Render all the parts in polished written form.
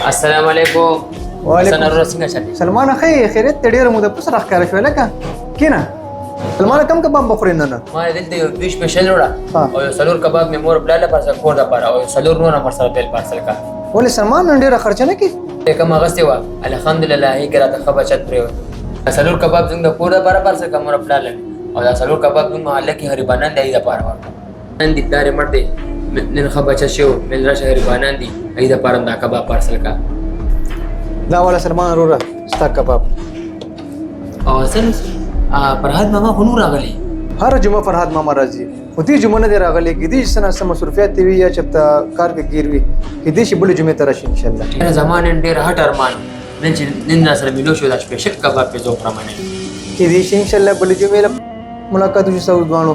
السلام علیکم. وعلیکم سنه څنګه چلی؟ سلمان اخی خیریت ته ډیره موده پس راښکاره شوې لکه کینه سلمان کم کباب بخورې نن ما دلته یو دوی سپیشل وړه ها. او یو څلور کباب مې مور بلاله پارسل کور دپاره او یو څلور نور هم ورسره بیل پارسل کا. ولې سلمان نن ډیره خرچه نه کړي کوم اغستې وه الحمدلله هغې کې راته ښه بچت پرېوت. دا څلور کباب زموږ د کور دپاره پارسل کا مور بلاله مې او دا څلور کباب زموږ محله کې غریبانان دي هغې دپاره ورکړه. نن دې پلار یې مړ دی نن ښه بچت شوی مېل راشه غریبانان دي هغې دپاره هم دا کباب پارسل کا. دا والا سلمان وروره ستا کباب او سن فرهاد ماما خو نور راغلی. هر جمعه فرهاد ماما راځي خو دې جمعه نه دی راغلی کېدای شي څه نه څه مصروفیات وي یا چېرته کار کې ګیر وي کېدای شي بلې جمعې ته راشي انشاءالله. ډېره زما نن ډېر هټ ارمان نن چې نن راسره مېلو شو دا سپېشل کباب پې زه وخورم نن. کېدای شي انشاءالله بلې جمعې ملاقات وشي ستاسو دواړو.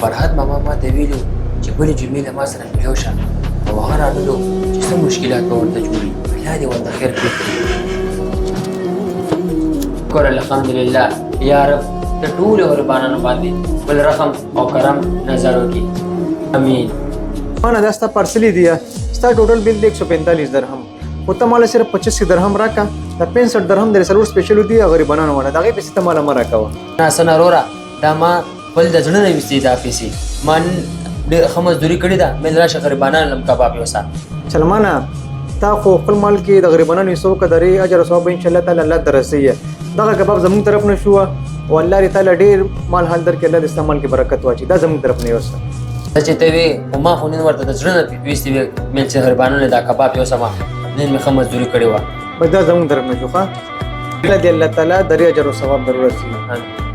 فرهاد ماما ما ته ویلو چې بلې جمعې له ما سره مېلو شه او هغه راغلو چې څه مشکلات به ورته جوړي الله دې ورته خیر پرې کړي. شکر الحمدلله یا رب د ټولو غریبانو باندې بل رحم او کرم نظر وکړي امین. مانه دا ستا پارسلي دی ستا ټوټل بل دی 145 درهم خو ته ماله صرف 25 درهم راکا دا 65 درهم د څلور سپیشل دی غریبانو والا دغه پیسې ته ماله ما راکوه. ناسنه وروره دا ما بل د زړه نه ویستې دا پیسې ما نن ډېره ښه مزدوري کړې ده مېل راشه غریبانان لم کباب یوسه. سلمانه تا خو خپل مال کې د غریبانو حصو قدرې اجر او ثواب ان شاء الله تعالی الله درسي دغه کباب زموږ طرف نه شو او الله تعالی ډېر مال حال در کې الله د استعمال کې برکت واچي دا زموږ طرف نه یوسه. چې ته وې او ما خو نن ورته د زړه نه ویستې وې مېل چې غریبانو دا کباب یوسه ما نن مې ښه مزدوري کړې وه بس دا زموږ طرف نه شو ښه الله دې الله تعالی درې اجر او ثواب در ورسي.